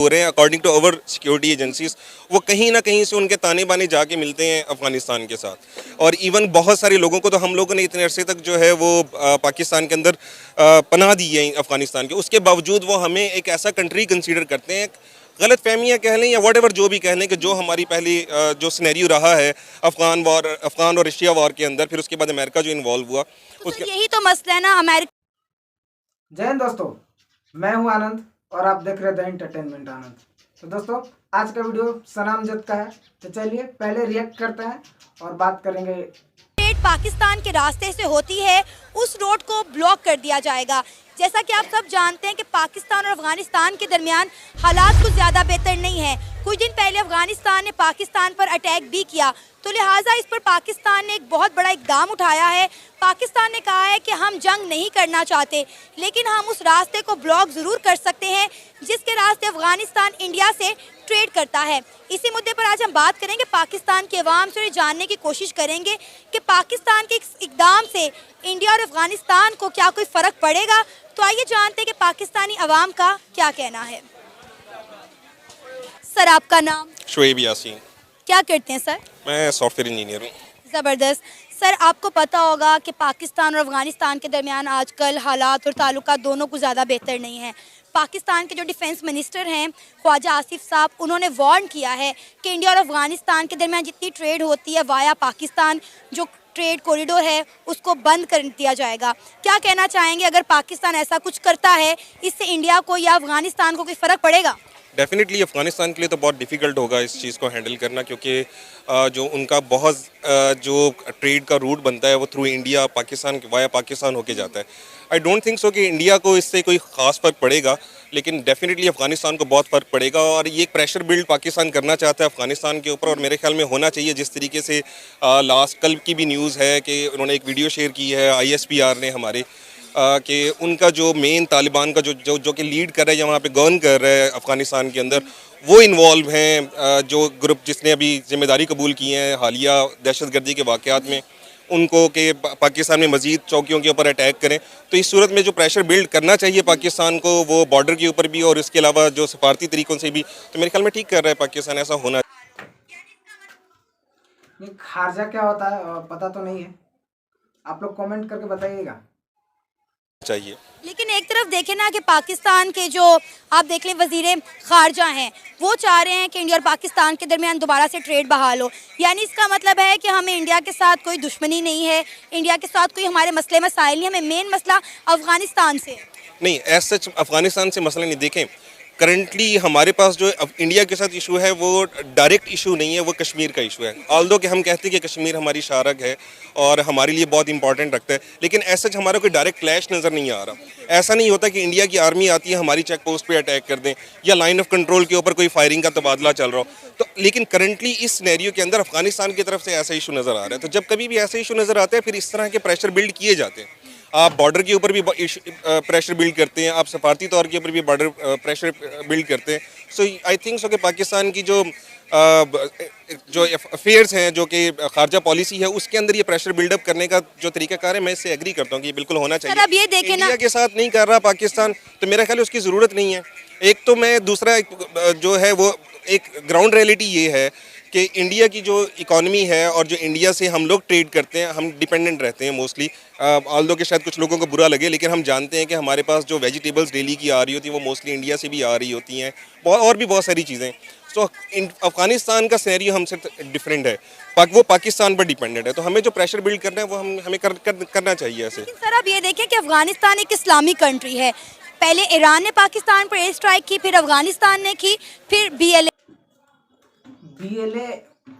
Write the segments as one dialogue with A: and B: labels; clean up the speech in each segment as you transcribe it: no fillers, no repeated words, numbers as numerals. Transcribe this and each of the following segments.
A: हो रहे हैं according to our security agencies, वो कहीं ना कहीं से उनके ताने बाने जाके मिलते हैं अफगानिस्तान के साथ। और इवन बहुत सारे लोगों को तो हम लोगों ने इतने अरसे तक जो है वो पाकिस्तान के अंदर पनाह दी है अफगानिस्तान के, उसके बावजूद वो हमें एक ऐसा कंट्री कंसीडर करते हैं। गलत फहमियाँ कह लें या व्हाटएवर जो भी कह लें कि जो हमारी पहली जो सिनेरियो रहा है अफगान और रशिया वॉर के अंदर, फिर उसके बाद अमेरिका जो इन्वॉल्व हुआ
B: तो
A: उसके।
B: यही तो मसला है ना अमेरिका।
C: जय हिंद दोस्तों, मैं हूं आनंद और आप देख रहे हैं द एंटरटेनमेंट आनंद। तो दोस्तों, आज का वीडियो सनामजद का है, तो चलिए पहले रिएक्ट करते हैं और बात करेंगे।
B: ट्रेड पाकिस्तान के रास्ते से होती है, उस रोड को ब्लॉक कर दिया जाएगा। जैसा कि आप सब जानते हैं कि पाकिस्तान और अफगानिस्तान के दरमियान हालात कुछ ज़्यादा बेहतर नहीं है। कुछ दिन पहले अफगानिस्तान ने पाकिस्तान पर अटैक भी किया, तो लिहाजा इस पर पाकिस्तान ने एक बहुत बड़ा इकदाम उठाया है। पाकिस्तान ने कहा है कि हम जंग नहीं करना चाहते, लेकिन हम उस रास्ते को ब्लॉक ज़रूर कर सकते हैं जिसके रास्ते अफगानिस्तान इंडिया से ट्रेड करता है। इसी मुद्दे पर आज हम बात करेंगे, पाकिस्तान के अवाम से जानने की कोशिश करेंगे कि पाकिस्तान के इस इकदाम से इंडिया और अफगानिस्तान को क्या कोई फ़र्क पड़ेगा। तो आइए जानते हैं कि पाकिस्तानी अवाम का क्या कहना है। सर, आपका नाम?
A: शोएब यासीन।
B: क्या करते हैं सर?
A: मैं सॉफ्टवेयर इंजीनियर हूँ।
B: ज़बरदस्त। सर, आपको पता होगा कि पाकिस्तान और अफगानिस्तान के दरमियान आजकल हालात और ताल्लुकात दोनों को ज़्यादा बेहतर नहीं हैं। पाकिस्तान के जो डिफेंस मिनिस्टर हैं ख्वाजा आसिफ साहब, उन्होंने वार्न किया है कि इंडिया और अफगानिस्तान के दरमियान जितनी ट्रेड होती है वाया पाकिस्तान, जो ट्रेड कॉरिडोर है उसको बंद कर दिया जाएगा। क्या कहना चाहेंगे, अगर पाकिस्तान ऐसा कुछ करता है इससे इंडिया को या अफगानिस्तान को कोई फ़र्क पड़ेगा?
A: डेफिनेटली अफ़गानिस्तान के लिए तो बहुत डिफ़िकल्ट होगा इस चीज़ को हैंडल करना, क्योंकि जो उनका बहुत जो ट्रेड का रूट बनता है वो through India Pakistan via Pakistan होके जाता है। आई डोंट थिंक सो कि इंडिया को इससे कोई ख़ास फ़र्क पड़ेगा, लेकिन डेफिनेटली अफ़गानिस्तान को बहुत फ़र्क पड़ेगा। और ये एक प्रेशर बिल्ड पाकिस्तान करना चाहता है अफ़गानिस्तान के ऊपर, और मेरे ख्याल में होना चाहिए। जिस तरीके से लास्ट कल की भी न्यूज़ है कि उन्होंने एक वीडियो शेयर की है ISPR ने हमारे, कि उनका जो मेन तालिबान का जो जो जो कि लीड कर रहा है या वहाँ पे गवर्न कर रहा है अफ़गानिस्तान के अंदर, वो इन्वॉल्व हैं जो ग्रुप जिसने अभी जिम्मेदारी कबूल की है हालिया दहशतगर्दी के वाक़यात में, उनको कि पाकिस्तान में मज़ीद चौकियों के ऊपर अटैक करें। तो इस सूरत में जो प्रेशर बिल्ड करना चाहिए पाकिस्तान को, वो बॉर्डर के ऊपर भी और इसके अलावा जो सफारती तरीक़ों से भी, तो मेरे ख्याल में ठीक कर रहा है पाकिस्तान। ऐसा होना
C: खारजा क्या होता है पता तो नहीं है, आप लोग कमेंट करके बताइएगा।
A: चाहिए।
B: लेकिन एक तरफ देखें ना कि पाकिस्तान के जो आप देख लें वज़ीर ख़ारजा हैं, वो चाह रहे हैं कि इंडिया और पाकिस्तान के दरमियान दोबारा से ट्रेड बहाल हो। यानी इसका मतलब है कि हमें इंडिया के साथ कोई दुश्मनी नहीं है, इंडिया के साथ कोई हमारे मसले मसाइल नहीं, हमें मेन मसला अफ़गानिस्तान से है।
A: नहीं, एज सच अफ़गानिस्तान से मसला नहीं। देखें, करंटली हमारे पास जो इंडिया के साथ इशू है वो डायरेक्ट इशू नहीं है, वो कश्मीर का इशू है। ऑल्दो कि हम कहते हैं कि कश्मीर हमारी शारक है और हमारे लिए बहुत इंपॉर्टेंट रखता है, लेकिन ऐसा हमारा कोई डायरेक्ट क्लैश नज़र नहीं आ रहा। ऐसा नहीं होता कि इंडिया की आर्मी आती है हमारी चेक पोस्ट पे अटैक कर दें या लाइन ऑफ कंट्रोल के ऊपर कोई फायरिंग का तबादला चल रहा हो। तो लेकिन करंटली इस सिनेरियो के अंदर अफगानिस्तान की तरफ से ऐसा इशू नज़र आ रहा है। तो जब कभी भी ऐसे इशू नज़र आते हैं, फिर इस तरह के प्रेशर बिल्ड किए जाते हैं। आप बॉर्डर के ऊपर भी प्रेशर बिल्ड करते हैं, आप सफारती तौर के ऊपर भी बॉर्डर प्रेशर बिल्ड करते हैं। सो आई थिंक सो कि पाकिस्तान की जो अफेयर्स हैं, जो कि खारजा पॉलिसी है, उसके अंदर ये प्रेशर बिल्डअप करने का जो तरीकाकार है, मैं इससे एग्री करता हूँ कि ये बिल्कुल होना चाहिए।
B: अब ये देखें ना,
A: इंडिया के साथ नहीं कर रहा पाकिस्तान, तो मेरा ख्याल है उसकी ज़रूरत नहीं है। एक तो मैं दूसरा जो है वो एक ग्राउंड रियलिटी ये है कि इंडिया की जो इकॉनमी है और जो इंडिया से हम लोग ट्रेड करते हैं, हम डिपेंडेंट रहते हैं मोस्टली। ऑल्दो कि शायद कुछ लोगों को बुरा लगे, लेकिन हम जानते हैं कि हमारे पास जो वेजिटेबल्स डेली की आ रही होती हैं वो मोस्टली इंडिया से भी आ रही होती हैं, और भी बहुत सारी चीज़ें। सो अफगानिस्तान का सिनेरियो हमसे डिफरेंट है, वो पाकिस्तान पर डिपेंडेंट है। तो हमें जो प्रेशर बिल्ड करना है वो हमें करना चाहिए ऐसे।
B: सर अब ये देखें कि अफगानिस्तान एक इस्लामिक कंट्री है। पहले ईरान ने पाकिस्तान पर एयर स्ट्राइक की, फिर अफगानिस्तान ने की, फिर
C: BLA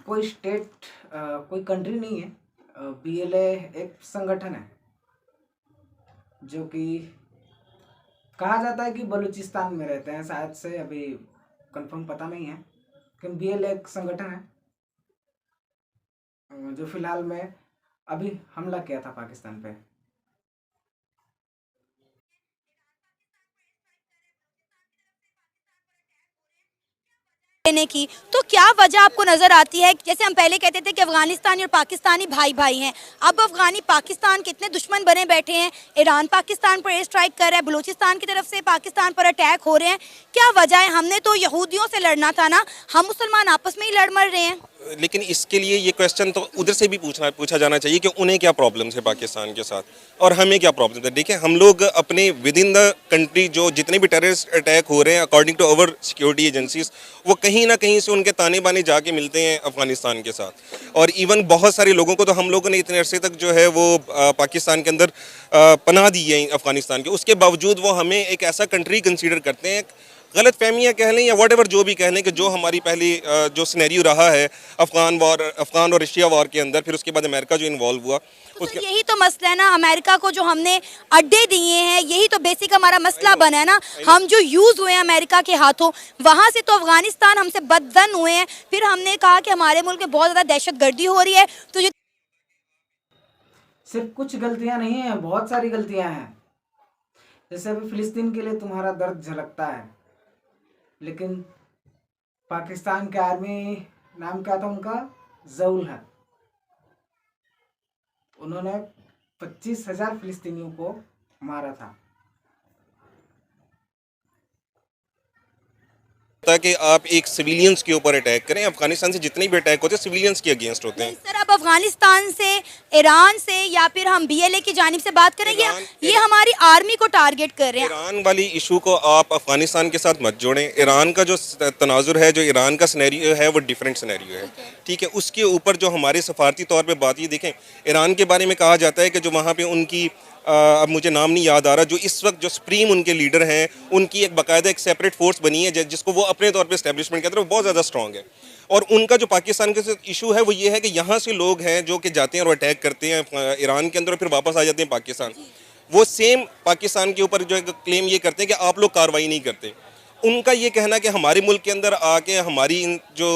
C: कोई स्टेट कोई कंट्री नहीं है। BLA एक संगठन है जो कि कहा जाता है कि बलूचिस्तान में रहते हैं, शायद से, अभी कंफर्म पता नहीं है। लेकिन BLA एक संगठन है जो फिलहाल में अभी हमला किया था पाकिस्तान पे।
B: लेने की, तो क्या वजह आपको नजर आती है? जैसे हम पहले कहते थे कि अफगानिस्तानी और पाकिस्तानी भाई भाई हैं, अब अफगानी पाकिस्तान कितने दुश्मन बने बैठे हैं, ईरान पाकिस्तान पर एयर स्ट्राइक कर रहा है, बलूचिस्तान की तरफ से पाकिस्तान पर अटैक हो रहे हैं, क्या वजह है? हमने तो यहूदियों से लड़ना था ना, हम मुसलमान आपस में ही लड़ मर रहे हैं।
A: लेकिन इसके लिए ये क्वेश्चन तो उधर से भी पूछा जाना चाहिए कि उन्हें क्या प्रॉब्लम्स है पाकिस्तान के साथ और हमें क्या प्रॉब्लम है। देखिए, हम लोग अपने विद इन द कंट्री जो जितने भी टेररिस्ट अटैक हो रहे हैं according to our security agencies, वो कहीं ना कहीं से उनके ताने बाने जाके मिलते हैं अफगानिस्तान के साथ। और इवन बहुत सारे लोगों को तो हम लोगों ने इतने अरसे तक जो है वो पाकिस्तान के अंदर पनाह दी है अफगानिस्तान के, उसके बावजूद वो हमें एक ऐसा कंट्री कंसीडर करते हैं। गलत फहमियाँ कह लें या वट एवर जो भी कह लें कि जो हमारी पहली जो सिनेरियो रहा है अफगान और रशिया वॉर के अंदर, फिर उसके बाद अमेरिका जो इन्वॉल्व हुआ
B: तो यही तो मसला है ना, अमेरिका को जो हमने अड्डे दिए हैं, यही तो बेसिक हमारा मसला बना है ना। हम जो यूज हुए हैं अमेरिका के हाथों, वहां से तो अफगानिस्तान हमसे बददन हुए हैं, फिर हमने कहा कि हमारे मुल्क में बहुत ज़्यादा दहशतगर्दी हो रही है। तो ये
C: सिर्फ कुछ गलतियां नहीं हैं, बहुत सारी गलतियां हैं। जैसे अभी फिलिस्तीन के लिए तुम्हारा दर्द झलकता है, लेकिन पाकिस्तान के आर्मी, नाम क्या था उनका, जऊल है, उन्होंने 25,000 फिलिस्तीनियों को मारा था।
A: कि आप एक सिविलियंस के ऊपर अटैक करें। अफगानिस्तान से जितने भी अटैक होते हैं सिविलियंस के अगेंस्ट होते हैं।
B: सर, अब अफगानिस्तान से, ईरान से, या फिर हम बीएलए की जानिब से बात करें, ये हमारी आर्मी को टारगेट कर रहे हैं।
A: ईरान वाली इशू को आप अफगानिस्तान के साथ मत जोड़ें। ईरान का जो तनाजुर है, जो ईरान का सिनेरियो है, वो डिफरेंट सिनेरियो है, ठीक है। उसके ऊपर जो हमारे सफारती तौर पे बात, ये देखें, ईरान के बारे में कहा जाता है कि जो वहाँ पे उनकी अब मुझे नाम नहीं याद आ रहा, जो इस वक्त जो सुप्रीम उनके लीडर हैं, उनकी एक बाकायदा एक सेपरेट फोर्स बनी है जिसको वो अपने तौर पे एस्टेब्लिशमेंट कहते हैं, वो बहुत ज़्यादा स्ट्रॉन्ग है। और उनका जो पाकिस्तान के साथ इशू है वो ये है कि यहाँ से लोग हैं जो कि जाते हैं और अटैक करते हैं ईरान के अंदर और फिर वापस आ जाते हैं पाकिस्तान। वो सेम पाकिस्तान के ऊपर जो क्लेम ये करते हैं कि आप लोग कार्रवाई नहीं करते। उनका ये कहना कि हमारे मुल्क के अंदर आके हमारी जो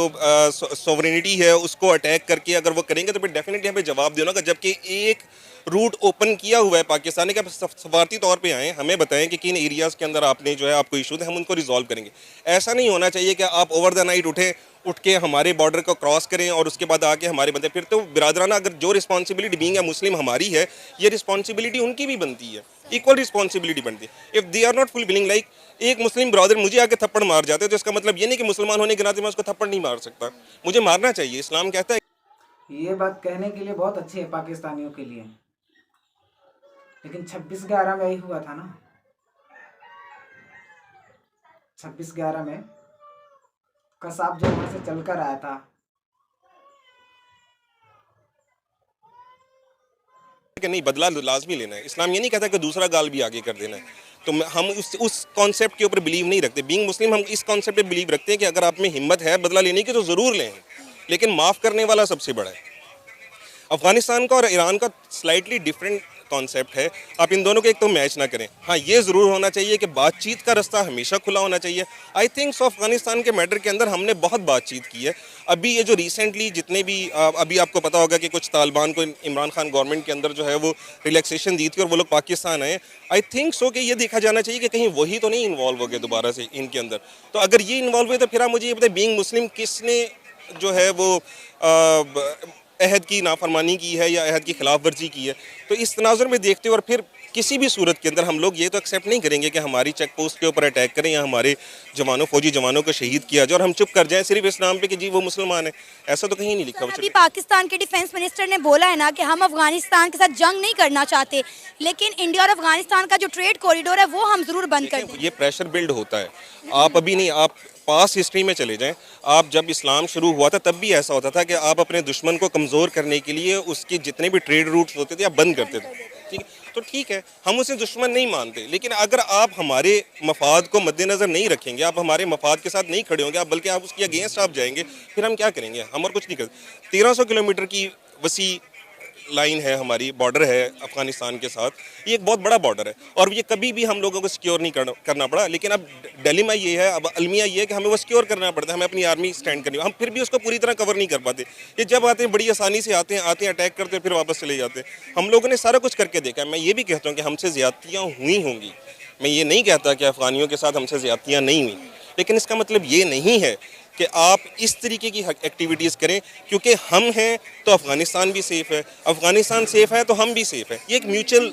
A: सोवरेनिटी है उसको अटैक करके अगर वो करेंगे तो फिर डेफिनेटली हमें जवाब देना होगा। जबकि एक रूट ओपन किया हुआ है पाकिस्तान ने कि आप सफारती तौर पे आएँ, हमें बताएं कि किन एरियाज़ के अंदर आपने जो है आपको इशू है, हम उनको रिजॉल्व करेंगे। ऐसा नहीं होना चाहिए कि आप ओवर द नाइट उठ के हमारे बॉर्डर को क्रॉस करें और उसके बाद आके हमारे बंदे, फिर तो बिरादराना अगर जो रिस्पॉन्सिबिलिटी बीइंग ए मुस्लिम हमारी है, ये रिस्पॉन्सिबिलिटी उनकी भी बनती है, इक्वल रिस्पॉन्सिबिलिटी बनती है। If they are not fulfilling, like एक मुस्लिम ब्रदर मुझे आके थप्पड़ मार जाते हैं तो इसका मतलब ये नहीं कि मुसलमान होने के नाते मैं उसको थप्पड़ नहीं मार सकता, मुझे मारना चाहिए। इस्लाम कहता है।
C: ये बात कहने के लिए बहुत अच्छी है पाकिस्तानियों के लिए, लेकिन 26/11 में यही हुआ था ना। 26/11 में कसाब जो वहां से चलकर आया था,
A: कि नहीं, बदला लाजमी लेना है। इस्लाम ये नहीं कहता कि दूसरा गाल भी आगे कर देना है। तो हम उस कॉन्सेप्ट के ऊपर बिलीव नहीं रखते। बीइंग मुस्लिम हम इस कॉन्सेप्ट पे बिलीव रखते हैं कि अगर आप में हिम्मत है बदला लेने की तो ज़रूर लें, लेकिन माफ़ करने वाला सबसे बड़ा है। अफगानिस्तान का और ईरान का स्लाइटली डिफरेंट कॉन्सेप्ट है। आप इन दोनों के एक तो मैच ना करें। हाँ, ये ज़रूर होना चाहिए कि बातचीत का रास्ता हमेशा खुला होना चाहिए। आई थिंक सो अफगानिस्तान के मैटर के अंदर हमने बहुत बातचीत की है। अभी ये जो रिसेंटली जितने भी अभी आपको पता होगा कि कुछ तालिबान को इमरान खान गवर्नमेंट के अंदर जो है वो रिलैक्सेशन दी थी और वो लोग पाकिस्तान आए। आई थिंक सो कि ये देखा जाना चाहिए कि कहीं वही तो नहीं इन्वॉल्व हो गए दोबारा से इनके अंदर। तो अगर ये इन्वॉल्व हुए तो फिर आप मुझे ये बताए, बीइंग मुस्लिम किसने जो है वो अहद की नाफरमानी की है या अहद की खिलाफ वर्जी की है। तो इस तनाजुर में देखते हुए और फिर किसी भी सूरत के अंदर हम लोग ये तो एक्सेप्ट नहीं करेंगे कि हमारी चेक पोस्ट के ऊपर अटैक करें या हमारे फौजी जवानों को शहीद किया जाए और हम चुप कर जाएं सिर्फ इस नाम पे कि जी वो मुसलमान है। ऐसा तो कहीं नहीं लिखा।
B: अभी पाकिस्तान के डिफेंस मिनिस्टर ने बोला है ना कि हम अफगानिस्तान के साथ जंग नहीं करना चाहते, लेकिन इंडिया और अफगानिस्तान का जो ट्रेड कॉरिडोर है वो हम जरूर बंद कर दें।
A: ये प्रेशर बिल्ड होता है। आप अभी नहीं, आप पास हिस्ट्री में चले जाएं। आप जब इस्लाम शुरू हुआ था तब भी ऐसा होता था कि आप अपने दुश्मन को कमज़ोर करने के लिए उसके जितने भी ट्रेड रूट्स होते थे आप बंद करते थे, ठीक है। तो ठीक है, हम उसे दुश्मन नहीं मानते, लेकिन अगर आप हमारे मफाद को मद्देनज़र नहीं रखेंगे, आप हमारे मफाद के साथ नहीं खड़े होंगे, आप बल्कि आप उसके अगेंस्ट आप जाएंगे, फिर हम क्या करेंगे? हम और कुछ नहीं करते। 1300 किलोमीटर की वसी लाइन है हमारी, बॉर्डर है अफगानिस्तान के साथ। ये एक बहुत बड़ा बॉर्डर है और ये कभी भी हम लोगों को सिक्योर नहीं करना पड़ा। लेकिन अब डिलेमा ये है, अब अलमिया ये है कि हमें वो सिक्योर करना पड़ता है, हमें अपनी आर्मी स्टैंड करनी, हम फिर भी उसको पूरी तरह कवर नहीं कर पाते। ये जब आते हैं बड़ी आसानी से आते हैं अटैक करते हैं, फिर वापस चले जाते हैं। हम लोगों ने सारा कुछ करके देखा है। मैं ये भी कहता हूँ कि हमसे ज़्यादतियाँ हुई होंगी, मैं ये नहीं कहता कि अफगानियों के साथ हमसे ज़्यादतियाँ नहीं हुई, लेकिन इसका मतलब ये नहीं है कि आप इस तरीके की एक्टिविटीज़ करें, क्योंकि हम हैं तो अफ़गानिस्तान भी सेफ़ है, अफ़गानिस्तान सेफ़ है तो हम भी सेफ़ है। ये एक म्यूचुअल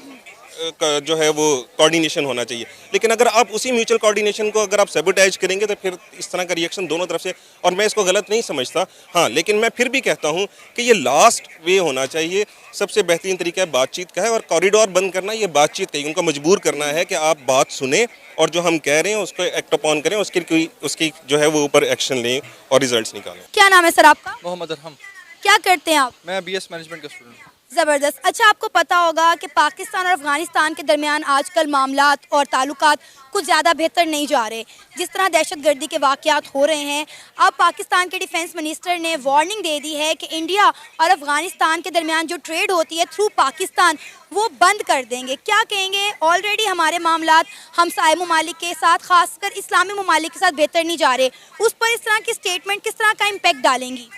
A: जो है वो कोऑर्डिनेशन होना चाहिए। लेकिन अगर आप उसी म्यूचुअल कोऑर्डिनेशन को अगर आप सैबोटेज करेंगे तो फिर इस तरह का रिएक्शन दोनों तरफ से, और मैं इसको गलत नहीं समझता। हाँ, लेकिन मैं फिर भी कहता हूँ कि ये लास्ट वे होना चाहिए। सबसे बेहतरीन तरीका है बातचीत का है, और कॉरिडोर बंद करना ये बातचीत का ही, उनको मजबूर करना है कि आप बात सुने और जो हम कह रहे हैं उसको एक्ट अपॉन करें, उसकी जो है वो ऊपर एक्शन लें और रिजल्ट्स निकालें।
B: क्या नाम है सर आपका?
D: मोहम्मद अरहम।
B: क्या करते हैं आप?
D: मैं बीएस मैनेजमेंट का स्टूडेंट हूँ।
B: ज़बरदस्त। अच्छा, आपको पता होगा कि पाकिस्तान और अफ़गानिस्तान के दरमियान आजकल मामलात और ताल्लुकात कुछ ज़्यादा बेहतर नहीं जा रहे। जिस तरह दहशतगर्दी के वाक़यात हो रहे हैं, अब पाकिस्तान के डिफेंस मिनिस्टर ने वार्निंग दे दी है कि इंडिया और अफ़गानिस्तान के दरमियान जो ट्रेड होती है थ्रू पाकिस्तान, वो बंद कर देंगे। क्या कहेंगे? ऑलरेडी हमारे मामलात हमसाए ममालिक के साथ, ख़ासकर इस्लामी ममालिक के साथ बेहतर नहीं जा रहे। उस पर इस तरह की स्टेटमेंट किस तरह का इम्पेक्ट डालेंगी?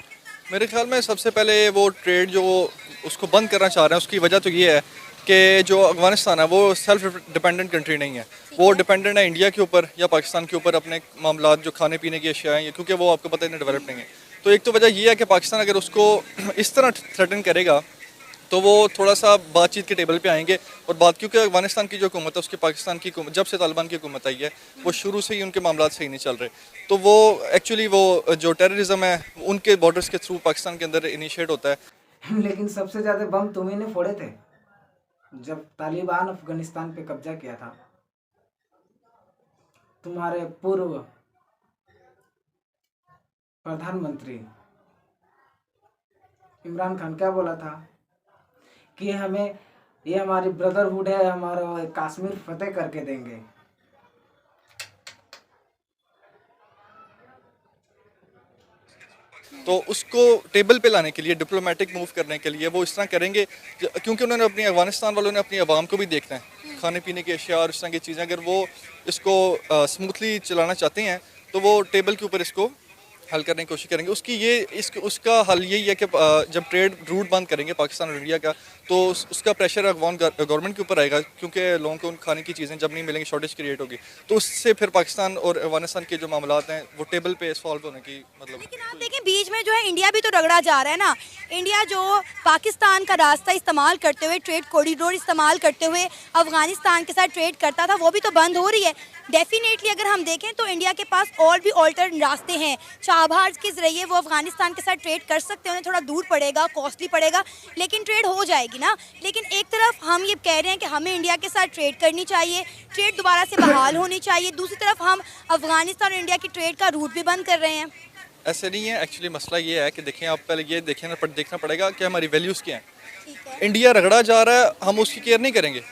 D: मेरे ख्याल में सबसे पहले वो ट्रेड जो उसको बंद करना चाह रहे हैं उसकी वजह तो ये है कि जो अफगानिस्तान है वो सेल्फ डिपेंडेंट कंट्री नहीं है। वो डिपेंडेंट है इंडिया के ऊपर या पाकिस्तान के ऊपर अपने मामलात, जो खाने पीने की अशिया हैं, क्योंकि वो आपको पता है इतने डेवलप नहीं है। तो एक तो वजह ये है कि पाकिस्तान अगर उसको इस तरह थ्रेटन करेगा तो वो थोड़ा सा बातचीत के टेबल पे आएंगे। और बात, क्योंकि अफगानिस्तान की जो हुकूमत है उसकी पाकिस्तान की जब से तालिबान की हुकूमत आई है वो शुरू से ही उनके मामला सही नहीं चल रहे। तो वो एक्चुअली वो जो टेररिज्म है उनके बॉर्डर्स के थ्रू पाकिस्तान के अंदर इनिशिएट होता है।
C: लेकिन सबसे ज़्यादा बम तुम्ही ने फोड़े थे जब तालिबान अफगानिस्तान पे कब्जा किया था। तुम्हारे पूर्व प्रधानमंत्री इमरान खान क्या बोला था कि हमें, ये हमारी ब्रदरहुड है, हमारा कश्मीर फतेह करके देंगे।
D: तो उसको टेबल पे लाने के लिए, डिप्लोमेटिक मूव करने के लिए वो इस तरह करेंगे, क्योंकि उन्होंने अपनी अफगानिस्तान वालों ने अपनी आवाम को भी देखना है, खाने पीने की अशिया और इस तरह की चीज़ें। अगर वो इसको स्मूथली चलाना चाहते हैं तो वो टेबल के ऊपर इसको हल करने की कोशिश करेंगे। उसका हल यही है कि जब ट्रेड रूट बंद करेंगे पाकिस्तान और इंडिया का, तो उसका प्रेशर अफगान गवर्नमेंट के ऊपर आएगा, क्योंकि लोगों को उन खाने की चीज़ें जब नहीं मिलेंगी शॉर्टेज क्रिएट होगी। तो उससे फिर पाकिस्तान और अफगानिस्तान के जो मामलात हैं वो टेबल पे सॉल्व होने की मतलब।
B: लेकिन आप देखें बीच में जो है इंडिया भी तो रगड़ा जा रहा है ना। इंडिया जो पाकिस्तान का रास्ता इस्तेमाल करते हुए, ट्रेड कॉरिडोर इस्तेमाल करते हुए अफगानिस्तान के साथ ट्रेड करता था, वो भी तो बंद हो रही है। डेफिनेटली अगर हम देखें तो इंडिया के पास और भी ऑल्टरनेट रास्ते हैं। चाबहार के जरिए वो अफगानिस्तान के साथ ट्रेड कर सकते हैं, उन्हें थोड़ा दूर पड़ेगा, कॉस्टली पड़ेगा, लेकिन ट्रेड हो जाएगी ना। लेकिन एक तरफ हम ये कह रहे हैं कि हमें इंडिया के साथ ट्रेड करनी चाहिए, ट्रेड दोबारा से बहाल होनी चाहिए, दूसरी तरफ हम अफगानिस्तान और इंडिया की ट्रेड का रूट भी बंद कर रहे हैं।
D: ऐसे नहीं है। एक्चुअली मसला ये है कि देखें, आप पहले ये देखना पड़ेगा कि हमारी वैल्यूज़ क्या हैं। इंडिया रगड़ा जा रहा है, हम उसकी केयर नहीं करेंगे।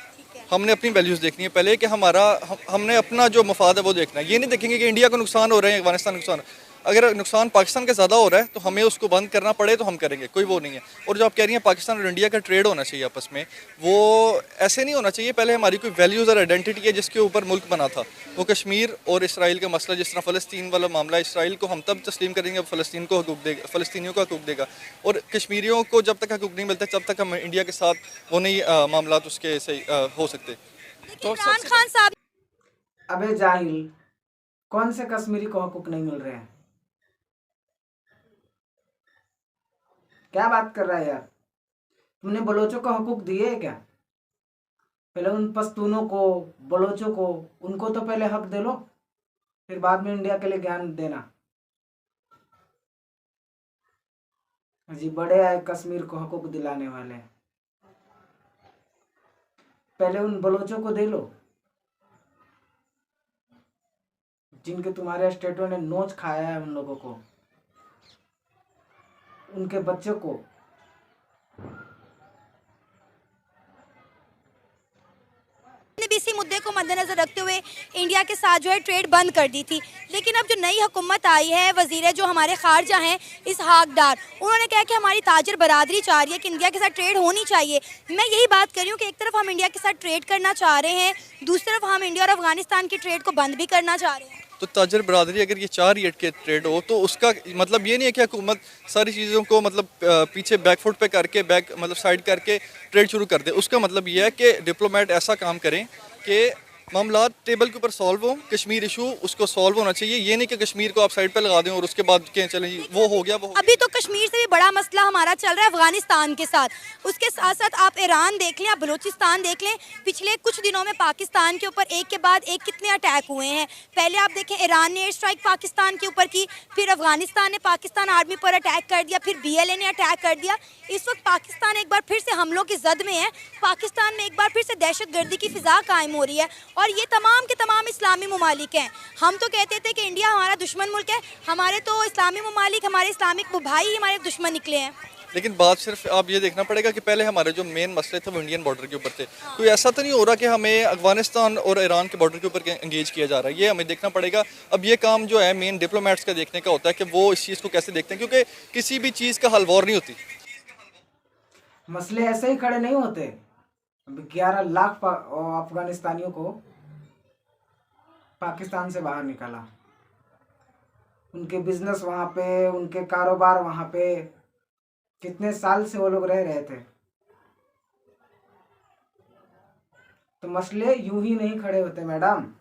D: हमने अपनी वैल्यूज़ देखनी है पहले कि हमने अपना जो मफाद है वो देखना है। ये नहीं देखेंगे कि इंडिया को नुकसान हो रहा है, अफगानिस्तान नुकसान। अगर नुकसान पाकिस्तान का ज़्यादा हो रहा है तो हमें उसको बंद करना पड़े तो हम करेंगे, कोई वो नहीं है। और जो आप कह रही हैं पाकिस्तान और इंडिया का ट्रेड होना चाहिए आपस में, वो ऐसे नहीं होना चाहिए। पहले हमारी कोई वैल्यूज़ और आइडेंटिटी है जिसके ऊपर मुल्क बना था। वो कश्मीर और इसराइल का मसला, जिस तरह फ़लस्तीन वाला मामला, इसराइल को हम तब तस्लीम करेंगे फ़लस्तीन को हकूक़ देगा, फ़लस्तीनियों को हकूक़ देगा। और कश्मीरियों को जब तक हकूक़ नहीं मिलता तब तक हम इंडिया के साथ वो नहीं मामला उसके सही हो सकते।
B: तो इमरान खान साहब,
C: अबे जाहिल, कौन से कश्मीरी को हकूक नहीं मिल रहे हैं? क्या बात कर रहा है यार? तुमने बलोचों को हकूक दिए है क्या? पहले उन पश्तूनों को, बलोचों को, उनको तो पहले हक दे लो, फिर बाद में इंडिया के लिए ज्ञान देना। जी बड़े आए कश्मीर को हकूक दिलाने वाले, पहले उन बलोचों को दे लो जिनके तुम्हारे स्टेटों ने नोच खाया है, उन लोगों को, उनके बच्चों को।
B: ने भी इसी मुद्दे को मद्देनजर रखते हुए इंडिया के साथ जो है ट्रेड बंद कर दी थी। लेकिन अब जो नई हुकूमत आई है, वजीर जो हमारे खारजा हैं इसहाक डार, उन्होंने कहा कि हमारी ताजर बरादरी चाह रही है कि इंडिया के साथ ट्रेड होनी चाहिए। मैं यही बात कर रही हूँ कि एक तरफ हम इंडिया के साथ ट्रेड करना चाह रहे हैं, दूसरी तरफ हम इंडिया और अफगानिस्तान की ट्रेड को बंद भी करना चाह रहे हैं।
D: तो ताजर बरादरी अगर ये 4 ईट के ट्रेड हो तो उसका मतलब ये नहीं है कि हुकूमत सारी चीज़ों को मतलब पीछे बैकफुट पे करके मतलब साइड करके ट्रेड शुरू कर दे। उसका मतलब ये है कि डिप्लोमेट ऐसा काम करें कि मामला टेबल के ऊपर सॉल्व हो, कश्मीर इशू उसको सॉल्व होना चाहिए। ये नहीं कि कश्मीर को आप साइड पे लगा दें और उसके बाद क्या चलें जी वो हो गया वो हो
B: अभी तो कश्मीर से भी बड़ा मसला हमारा चल रहा है अफगानिस्तान के साथ। उसके साथ साथ आप ईरान देख लें, आप बलूचिस्तान देख लें, पिछले कुछ दिनों में पाकिस्तान के ऊपर एक के बाद एक कितने अटैक हुए हैं। पहले आप देखें ईरान ने एयर स्ट्राइक पाकिस्तान के ऊपर की, फिर अफगानिस्तान ने पाकिस्तान आर्मी पर अटैक कर दिया, फिर BLA ने अटैक कर दिया। इस वक्त पाकिस्तान एक बार फिर से हमलों की जद में है। पाकिस्तान में एक बार फिर से दहशतगर्दी की फिजा कायम हो रही है और ये तमाम के तमाम इस्लामी ममालिक हैं। हम तो कहते थे कि इंडिया हमारा दुश्मन मुल्क है, हमारे तो इस्लामी ममालिक, हमारे इस्लामिक भाई ही हमारे दुश्मन निकले हैं।
D: लेकिन बात सिर्फ आप ये देखना पड़ेगा कि पहले हमारे जो मेन मसले थे वो इंडियन बॉर्डर के ऊपर थे। कोई ऐसा तो नहीं हो रहा कि हमें अफगानिस्तान और ईरान के बॉर्डर के ऊपर एंगेज किया जा रहा है, ये हमें देखना पड़ेगा। अब ये काम जो है मेन डिप्लोमेट्स का देखने का होता है कि वो इस चीज़ को कैसे देखते हैं, क्योंकि किसी भी चीज़ का हल वॉर नहीं होती।
C: मसले ऐसे ही खड़े नहीं होते। अभी 11 लाख अफगानिस्तानियों को पाकिस्तान से बाहर निकाला, उनके बिजनेस वहाँ पे, उनके कारोबार वहाँ पे, कितने साल से वो लोग रह रहे थे। तो मसले यूं ही नहीं खड़े होते मैडम।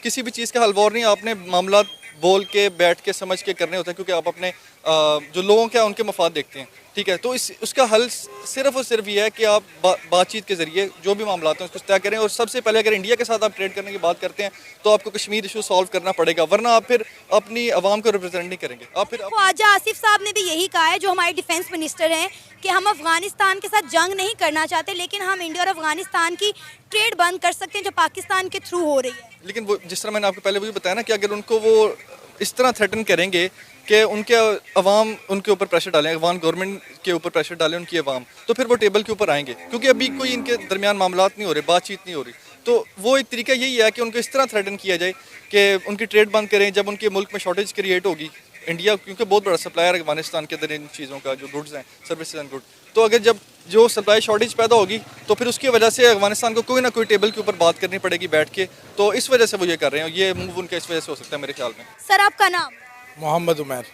D: किसी भी चीज़ का हल वॉर नहीं, आपने मामला बोल के बैठ के समझ के करने होते हैं, क्योंकि आप अपने जो लोगों के उनके मफाद देखते हैं, ठीक है। तो उसका हल सिर्फ और सिर्फ ये है कि आप बातचीत के ज़रिए जो भी मामला हैं उसको तय करें। और सबसे पहले अगर इंडिया के साथ आप ट्रेड करने की बात करते हैं तो आपको कश्मीर इशू सॉल्व करना पड़ेगा, वरना आप फिर अपनी आवाम को रिप्रेजेंट नहीं करेंगे। आप फिर
B: ख्वाजा आसिफ साहब ने भी यही कहा है, जो हमारे डिफेंस मिनिस्टर हैं, कि हम अफगानिस्तान के साथ जंग नहीं करना चाहते, लेकिन हम इंडिया और अफगानिस्तान की ट्रेड बंद कर सकते हैं जो पाकिस्तान के थ्रू हो रही है।
D: लेकिन वो जिस तरह मैंने आपको पहले भी बताया ना कि अगर उनको वो इस तरह थ्रेटन करेंगे कि उनके अवाम उनके ऊपर प्रेशर डालें, अफगान गवर्नमेंट के ऊपर प्रेशर डालें उनकी अवाम, तो फिर वो टेबल के ऊपर आएंगे। क्योंकि अभी कोई इनके दरमियान मामलात नहीं हो रहे, बातचीत नहीं हो रही। तो वो एक तरीका यही है कि उनको इस तरह थ्रेटन किया जाए कि उनकी ट्रेड बंद करें। जब उनके मुल्क में शॉर्टेज क्रिएट होगी, इंडिया क्योंकि बहुत बड़ा सप्लायर है अफगानिस्तान के अंदर इन चीज़ों का, जो गुड्स हैं, सर्विसेज एंड गुड, तो अगर जब जो सप्लाई शॉर्टेज पैदा होगी तो फिर उसकी वजह से अफगानिस्तान को कोई ना कोई टेबल के ऊपर बात करनी पड़ेगी बैठ के। तो इस वजह से वो ये कर रहे हैं, ये मूव उनका इस वजह से हो सकता है मेरे ख्याल में।
B: सर आपका नाम?
E: मोहम्मद उमर।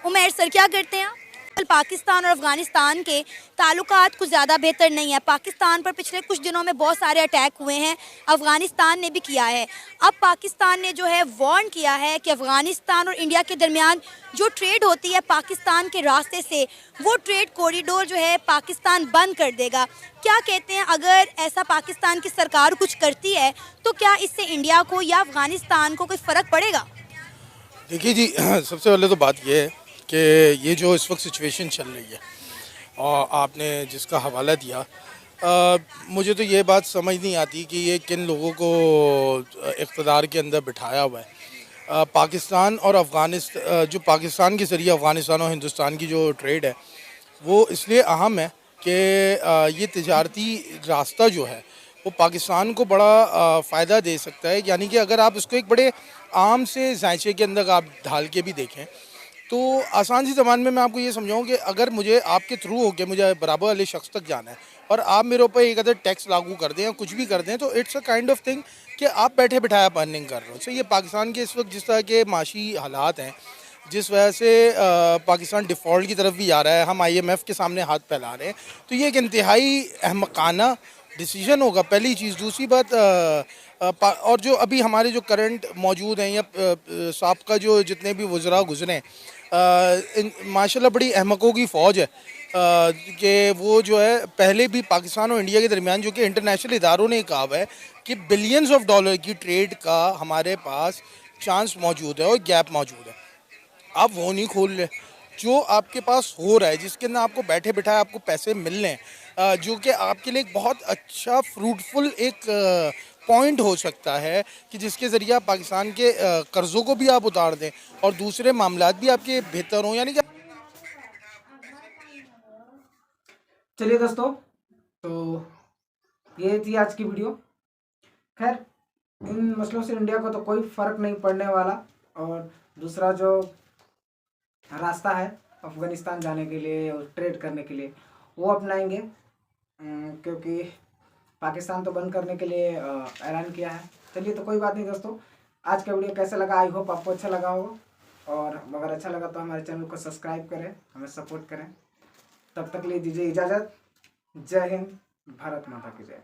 B: उमर सर, क्या करते हैं आप? पाकिस्तान और अफगानिस्तान के ताल्लुकात कुछ ज़्यादा बेहतर नहीं है। पाकिस्तान पर पिछले कुछ दिनों में बहुत सारे अटैक हुए हैं, अफगानिस्तान ने भी किया है। अब पाकिस्तान ने जो है वार्न किया है कि अफगानिस्तान और इंडिया के दरमियान जो ट्रेड होती है पाकिस्तान के रास्ते से, वो ट्रेड कॉरिडोर जो है पाकिस्तान बंद कर देगा। क्या कहते हैं, अगर ऐसा पाकिस्तान की सरकार कुछ करती है तो क्या इससे इंडिया को या अफगानिस्तान को कोई फ़र्क पड़ेगा?
E: देखिए जी, सबसे पहले तो बात ये है कि ये जो इस वक्त सिचुएशन चल रही है और आपने जिसका हवाला दिया, मुझे तो ये बात समझ नहीं आती कि ये किन लोगों को इक़्तिदार के अंदर बिठाया हुआ है। पाकिस्तान और अफ़गानिस्तान, जो पाकिस्तान के ज़रिए अफ़गानिस्तान और हिंदुस्तान की जो ट्रेड है वो इसलिए अहम है कि ये तिजारती रास्ता जो है वो पाकिस्तान को बड़ा फ़ायदा दे सकता है। यानी कि अगर आप इसको एक बड़े आम से जायचे के अंदर आप ढाल के भी देखें तो आसान सी ज़बान में मैं आपको ये समझाऊँ कि अगर मुझे आपके थ्रू होकर मुझे बराबर वाले शख्स तक जाना है और आप मेरे ऊपर एक अदर टैक्स लागू कर दें या कुछ भी कर दें, तो it's a kind of thing कि आप बैठे बिठाए आप अर्निंग कर रहे हो। सो ये पाकिस्तान के इस वक्त जिस तरह के माशी हालात हैं, जिस वजह से पाकिस्तान डिफ़ॉल्ट की तरफ भी आ रहा है, हम IMF के सामने हाथ फैला रहे हैं, तो ये एक इंतहाई अहमकाना डिसीजन होगा, पहली चीज़। दूसरी बात, और जो अभी हमारे जो करंट मौजूद हैं या साबका जो जितने भी वज़रा गुज़रे, माशाल्लाह बड़ी अहमकों की फ़ौज है कि वो जो है पहले भी पाकिस्तान और इंडिया के दरमियान, जो कि इंटरनेशनल इदारों ने कहा है कि बिलियंस ऑफ डॉलर की ट्रेड का हमारे पास चांस मौजूद है और गैप मौजूद है। आप वो नहीं खोल रहे, जो आपके पास हो रहा है, जिसके अंदर आपको बैठे बिठाए आपको पैसे मिल रहे हैं, जो कि आपके लिए एक बहुत अच्छा फ्रूटफुल एक पॉइंट हो सकता है कि जिसके ज़रिए आप पाकिस्तान के कर्ज़ों को भी आप उतार दें और दूसरे मामलात भी आपके बेहतर हों। यानी कि
C: चलिए दोस्तों, तो ये थी आज की वीडियो। खैर, इन मसलों से इंडिया को तो कोई फ़र्क नहीं पड़ने वाला, और दूसरा जो रास्ता है अफ़गानिस्तान जाने के लिए और ट्रेड करने के लिए वो अपनाएंगे, क्योंकि पाकिस्तान तो बंद करने के लिए ऐलान किया है। चलिए, तो कोई बात नहीं दोस्तों, आज का वीडियो कैसा लगा, आई होप आपको अच्छा लगा होगा, और अगर अच्छा लगा तो हमारे चैनल को सब्सक्राइब करें, हमें सपोर्ट करें। तब तक लिए दीजिए इजाज़त। जय हिंद, भारत माता की जय।